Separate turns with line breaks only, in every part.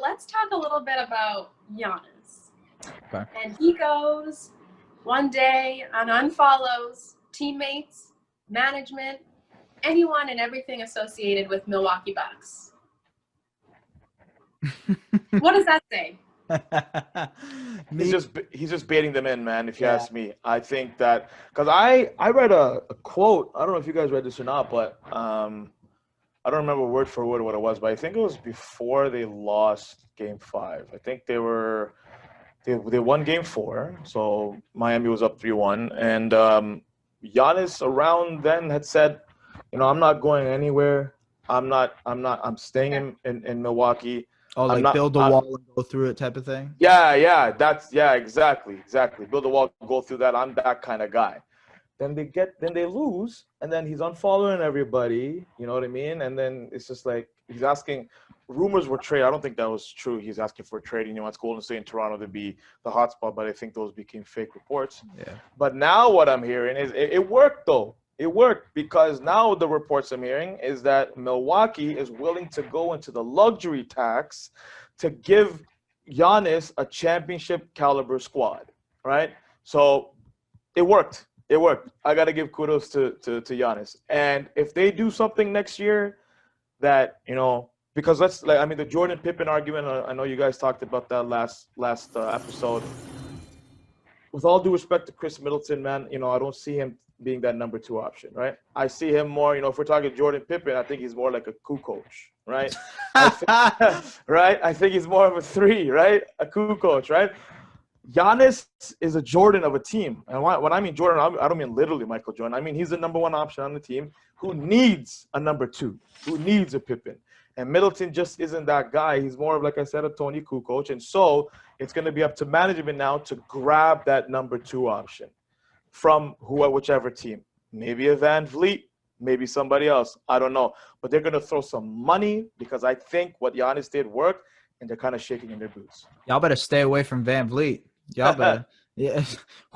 Let's talk a little bit about Giannis.
Okay.
And he goes one day and unfollows teammates, management, anyone and everything associated with Milwaukee Bucks. What does that say?
He's just baiting them in, man. If you ask me, I think that because I read a quote. I don't know if you guys read this or not, but I don't remember word for word what it was, but I think it was before they lost Game 5. I think they won Game 4, so Miami was up 3-1, and Giannis around then had said, I'm not going anywhere. I'm staying in Milwaukee.
Oh, like build the wall and go through it type of thing?
Yeah, exactly. Build a wall, go through that. I'm that kind of guy. Then they lose, and then he's unfollowing everybody, you know what I mean? And then it's just like he's asking, rumors were trade. I don't think that was true. He's asking for a trade, and he wants Golden State and Toronto to be the hotspot, but I think those became fake reports.
Yeah.
But now what I'm hearing is it worked though. It worked because now the reports I'm hearing is that Milwaukee is willing to go into the luxury tax to give Giannis a championship caliber squad, right? So it worked. I got to give kudos to Giannis. And if they do something next year that, because the Jordan Pippen argument, I know you guys talked about that last episode. With all due respect to Chris Middleton, man, I don't see him being that number 2 option, right? I see him more, if we're talking Jordan Pippen, I think he's more like a coach, right? I think he's more of a 3, right? A coach, right? Giannis is a Jordan of a team. And when I mean Jordan, I don't mean literally Michael Jordan. I mean he's the number 1 option on the team who needs a number 2, who needs a Pippen. And Middleton just isn't that guy. He's more of, like I said, a Tony Kukoc. And so it's going to be up to management now to grab that number 2 option from whichever team. Maybe a Van Vliet, maybe somebody else. I don't know. But they're going to throw some money because I think what Giannis did worked, and they're kind of shaking in their boots.
Y'all better stay away from Van Vliet. Y'all better. Yeah.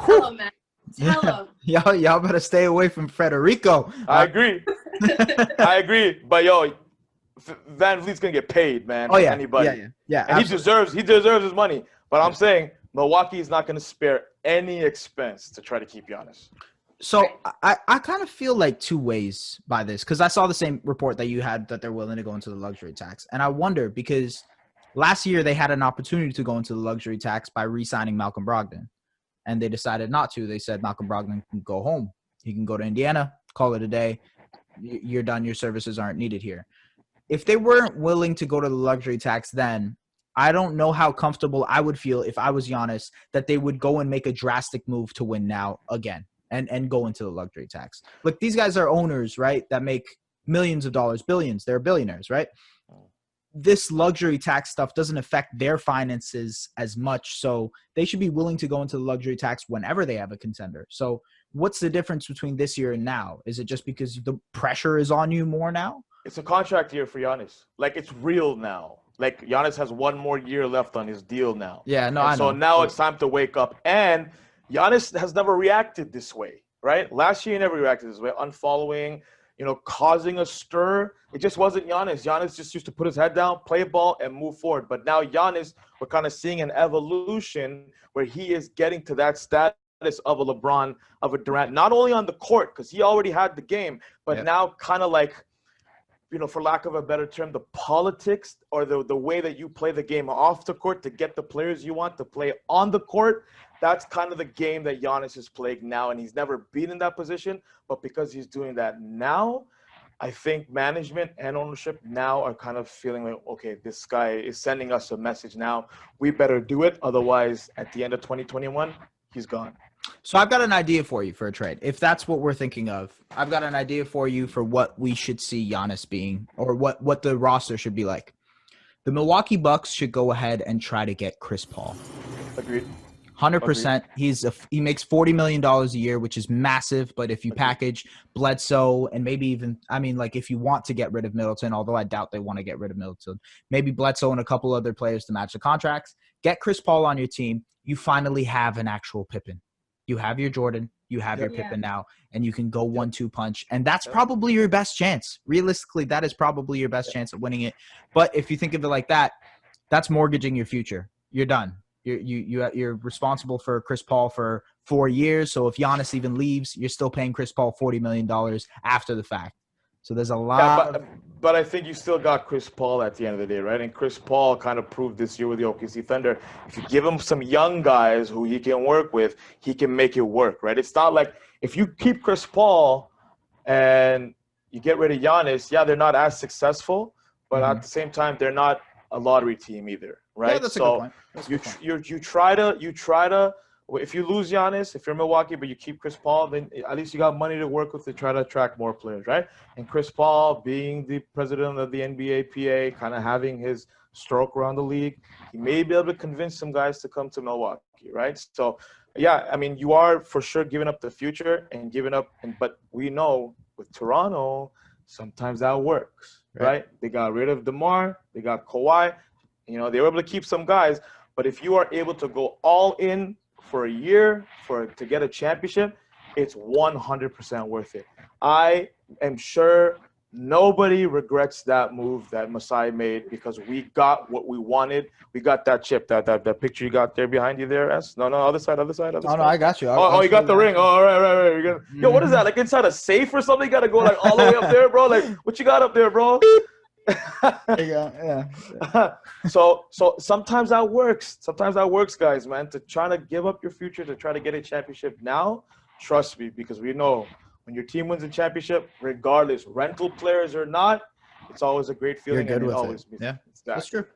Tell him, man. Tell him.
Y'all better stay away from Federico.
I agree. But Van Vliet's gonna get paid, man.
Oh yeah,
anybody.
Yeah.
And he deserves his money. But I'm saying Milwaukee is not gonna spare any expense to try to keep Giannis.
So I kind of feel like two ways by this because I saw the same report that you had that they're willing to go into the luxury tax, and I wonder because last year they had an opportunity to go into the luxury tax by re-signing Malcolm Brogdon, and they decided not to. They said Malcolm Brogdon can go home. He can go to Indiana, call it a day. You're done. Your services aren't needed here. If they weren't willing to go to the luxury tax then, I don't know how comfortable I would feel if I was Giannis that they would go and make a drastic move to win now again and go into the luxury tax. Look, these guys are owners, right, that make millions of dollars, billions. They're billionaires, right? This luxury tax stuff doesn't affect their finances as much, so they should be willing to go into the luxury tax whenever they have a contender. So what's the difference between this year and now? Is it just because the pressure is on you more now?
It's a contract year for Giannis. Like, it's real now. Like, Giannis has one more year left on his deal now.
Yeah, no,
and
I know.
So now it's time to wake up. And Giannis has never reacted this way, right? Last year he never reacted this way. Unfollowing, causing a stir. It just wasn't Giannis. Giannis just used to put his head down, play ball, and move forward. But now Giannis, we're kind of seeing an evolution where he is getting to that status of a LeBron, of a Durant, not only on the court, because he already had the game, but now kind of like, for lack of a better term, the politics or the way that you play the game off the court to get the players you want to play on the court. That's kind of the game that Giannis is playing now, and he's never been in that position. But because he's doing that now, I think management and ownership now are kind of feeling like, okay, this guy is sending us a message now. We better do it. Otherwise, at the end of 2021, he's gone.
So I've got an idea for you for a trade. If that's what we're thinking of, I've got an idea for you for what we should see Giannis being or what the roster should be like. The Milwaukee Bucks should go ahead and try to get Chris Paul.
Agreed.
100%. He makes $40 million a year, which is massive. But if you package Bledsoe and maybe even, if you want to get rid of Middleton, although I doubt they want to get rid of Middleton, maybe Bledsoe and a couple other players to match the contracts, get Chris Paul on your team. You finally have an actual Pippen. You have your Jordan, you have your Pippen now, and you can go 1-2 punch. And that's probably your best chance. Realistically, that is probably your best chance at winning it. But if you think of it like that, that's mortgaging your future. You're done. You're responsible for Chris Paul for 4 years. So if Giannis even leaves, you're still paying Chris Paul $40 million after the fact. So there's a lot.
Yeah, but I think you still got Chris Paul at the end of the day, right? And Chris Paul kind of proved this year with the OKC Thunder. If you give him some young guys who he can work with, he can make it work, right? It's not like if you keep Chris Paul and you get rid of Giannis, yeah, they're not as successful, but at the same time, they're not a lottery team either, right?
Yeah, that's a good point. That's a good point.
You try to if you lose Giannis, if you're Milwaukee, but you keep Chris Paul, then at least you got money to work with to try to attract more players, right? And Chris Paul, being the president of the NBA PA, kind of having his stroke around the league, he may be able to convince some guys to come to Milwaukee, right? So, yeah, I mean, you are for sure giving up the future and giving up, but we know with Toronto, sometimes that works, right? They got rid of DeMar, they got Kawhi, they were able to keep some guys, but if you are able to go all in for a year to get a championship, it's 100% worth it. I am sure nobody regrets that move that Masai made because we got what we wanted. We got that chip, that picture you got there behind you there, S? No, other side.
Oh, no, I got you.
Oh, you got the ring. Oh, all right. Yo, what is that? Like inside a safe or something? You got to go like all the way up there, bro? Like, what you got up there, bro?
Yeah.
So sometimes that works. Sometimes that works, guys, man. To try to give up your future to try to get a championship now, trust me, because we know when your team wins a championship, regardless, rental players or not, it's always a great feeling.
You're good with
always
it. Yeah, that's true.